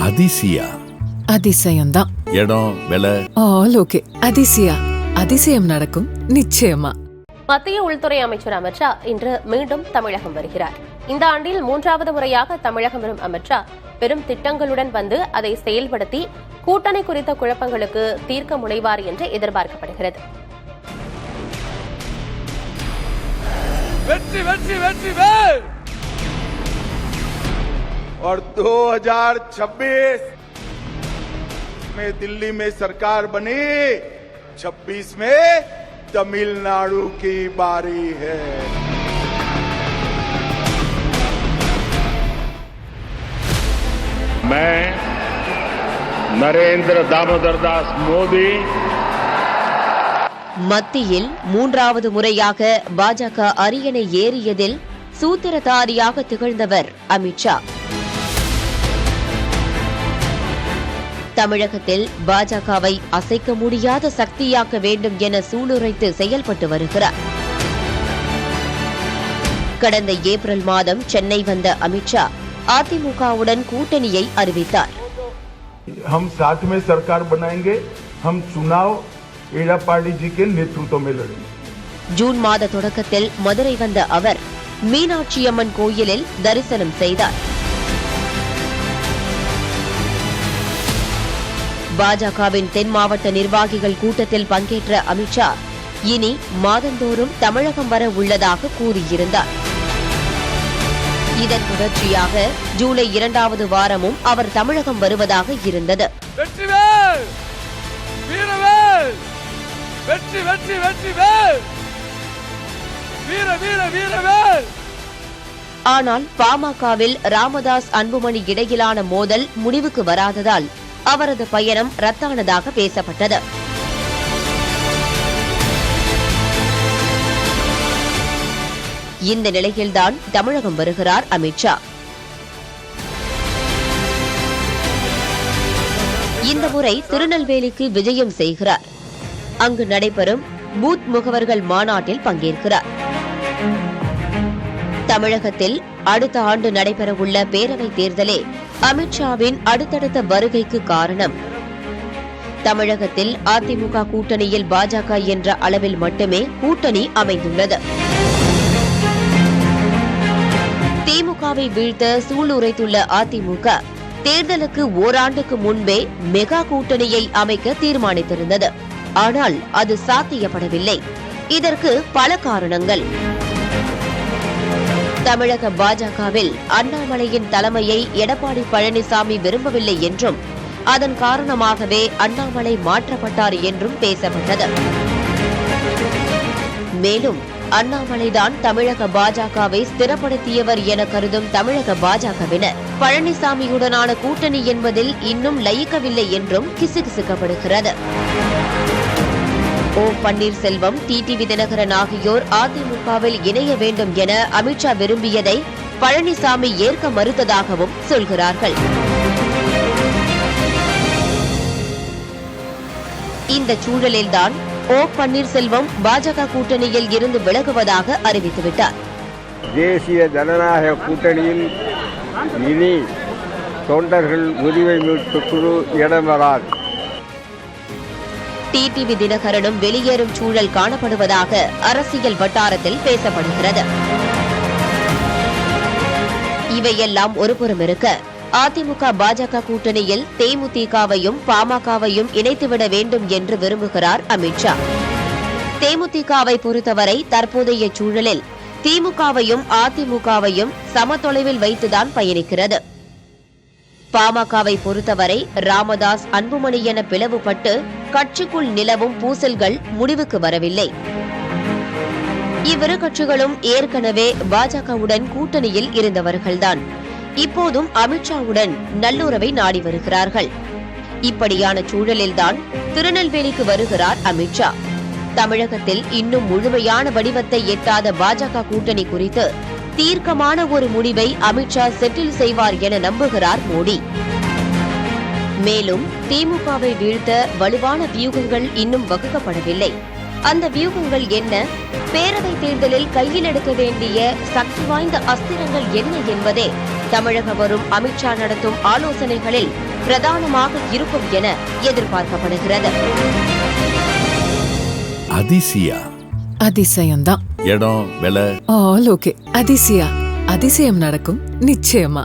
அதிசயம்தான். இடம் விலை all okay. அதிசயம் நடக்கும் நிச்சயமா. மத்திய உள்துறை அமைச்சர் அமித் ஷா இன்று மீண்டும் தமிழகம் வருகிறார். இந்த ஆண்டில் 3வது முறையாக தமிழகம் வரும் அமித் ஷா பெரும் திட்டங்களுடன் வந்து அதை செயல்படுத்தி கூட்டணி குறித்த குழப்பங்களுக்கு தீர்க்க முனைவார் என்று எதிர்பார்க்கப்படுகிறது. வெற்றி வெற்றி வெற்றி வேல். और 2026 में दिल्ली में सरकार बनी, 26 में तमिलनाडु की बारी है. मैं नरेंद्र दामोदर दास मोदी மத்தியில் 3வது முறையாக பாஜக அரியணை ஏறியதில் சூத்திரதாரியாக திகழ்ந்தவர் அமித் ஷா. தமிழகத்தில் பாஜகவை அசைக்க முடியாத சக்தியாக்க வேண்டும் என சூளுரைத்து செயல்பட்டு வருகிறார். கடந்த ஏப்ரல் மாதம் சென்னை வந்த அமித் ஷா அதிமுகவுடன் கூட்டணியை அறிவித்தார். हम साथ में सरकार बनाएंगे, हम चुनाव एड़ापाड़ी जी के नेतृत्व में लड़ेंगे. ஜூன் மாத தொடக்கத்தில் மதுரை வந்த அவர் மீனாட்சி அம்மன் கோயிலில் தரிசனம் செய்தார். பாஜகவின் தென் மாவட்ட நிர்வாகிகள் கூட்டத்தில் பங்கேற்ற அமித் ஷா இனி மாதந்தோறும் தமிழகம் வர உள்ளதாக கூறியிருந்தார். இதன் தொடர்ச்சியாக ஜூலை 2வது வாரமும் அவர் தமிழகம் வருவதாக இருந்தது. ஆனால் பாமகவில் ராமதாஸ் அன்புமணி இடையிலான மோதல் முடிவுக்கு வராததால் அவரது பயணம் ரத்தானதாக பேசப்பட்டது. இந்த நிலையில்தான் தமிழகம் வருகிறார் அமித் ஷா. இந்த முறை திருநெல்வேலிக்கு விஜயம் செய்கிறார். அங்கு நடைபெறும் பூத் முகவர்கள் மாநாட்டில் பங்கேற்கிறார். தமிழகத்தில் அடுத்த ஆண்டு நடைபெறவுள்ள பேரவைத் தேர்தலே அமித் ஷாவின் அடுத்தடுத்த வருகைக்கு காரணம். தமிழகத்தில் அதிமுக கூட்டணியில் பாஜக என்ற அளவில் மட்டுமே கூட்டணி அமைந்துள்ளது. திமுகவை வீழ்த்த சூளுரைத்துள்ள அதிமுக தேர்தலுக்கு ஓராண்டுக்கு முன்பே மெகா கூட்டணியை அமைக்க தீர்மானித்திருந்தது. ஆனால் அது சாத்தியப்படவில்லை. இதற்கு பல காரணங்கள். தமிழக பாஜகவில் அண்ணாமலையின் தலைமையை எடப்பாடி பழனிசாமி விரும்பவில்லை என்றும் அதன் காரணமாகவே அண்ணாமலை மாற்றப்பட்டார் என்றும் பேசப்பட்டது. மேலும் அண்ணாமலைதான் தமிழக பாஜகவை ஸ்திரப்படுத்தியவர் என கருதும் தமிழக பாஜகவினர் பழனிசாமியுடனான கூட்டணி என்பதில் இன்னும் லயிக்கவில்லை என்றும் கிசுகிசுக்கப்படுகிறது. ஓ பன்னீர்செல்வம், டிடிவி தினகரன் ஆகியோர் அதிமுகவில் இணைய வேண்டும் என அமித் ஷா விரும்பியதை பழனிசாமி ஏற்க மறுத்ததாகவும் சொல்கிறார்கள். இந்த சூழலில்தான் ஓ பன்னீர்செல்வம் பாஜக கூட்டணியில் இருந்து விலகுவதாக அறிவித்துவிட்டார். தேசிய ஜனநாயக கூட்டணியில் இனி தொண்டர்கள் உரிமை மீட்பு குழு இடம்பெறாது. டிடிவி தினகரனும் வெளியேறும் சூழல் காணப்படுவதாக அரசியல் வட்டாரத்தில் பேசப்படுகிறது. இவையெல்லாம் ஒருபுறம் இருக்க, அதிமுக பாஜக கூட்டணியில் தேமுதிகவையும் பாமகவையும் இணைத்துவிட வேண்டும் என்று விரும்புகிறார் அமித் ஷா. தேமுதிகவை பொறுத்தவரை தற்போதைய சூழலில் திமுகவையும் அதிமுகவையும் சமதொலைவில் வைத்துதான் பயணிக்கிறது. பாமகவை பொறுத்தவரை ராமதாஸ் அன்புமணி என பிளவுபட்டு கட்சிக்குள் நிலவும் பூசல்கள் முடிவுக்கு வரவில்லை. இவ்விரு கட்சிகளும் ஏற்கனவே பாஜகவுடன் கூட்டணியில் இருந்தவர்கள்தான். இப்போதும் அமித்ஷாவுடன் நல்லுறவை நாடி வருகிறார்கள். இப்படியான சூழலில்தான் திருநெல்வேலிக்கு வருகிறார் அமித்ஷா. தமிழகத்தில் இன்னும் முழுமையான வடிவத்தை எட்டாத பாஜக கூட்டணி குறித்து தீர்க்கமான ஒரு முடிவை அமித்ஷா செட்டில் செய்வார் என நம்புகிறார் மோடி. மேலும் திமுகவை வீழ்த்த வலுவான வியூகங்கள் இன்னும் வகுக்கப்படவில்லை. அந்த வியூகங்கள் என்ன, பேரவைத் தேர்தலில் கையில் எடுக்க வேண்டிய சக்தி வாய்ந்த அஸ்திரங்கள் என்ன என்பதே தமிழக வரும் அமித்ஷா நடத்தும் ஆலோசனைகளில் பிரதானமாக இருக்கும் என எதிர்பார்க்கப்படுகிறது. அதிசயா அதிசயம்தான். இடம் விலை ஆல் ஓகே. அதிசயா, அதிசயம் நடக்கும் நிச்சயமா.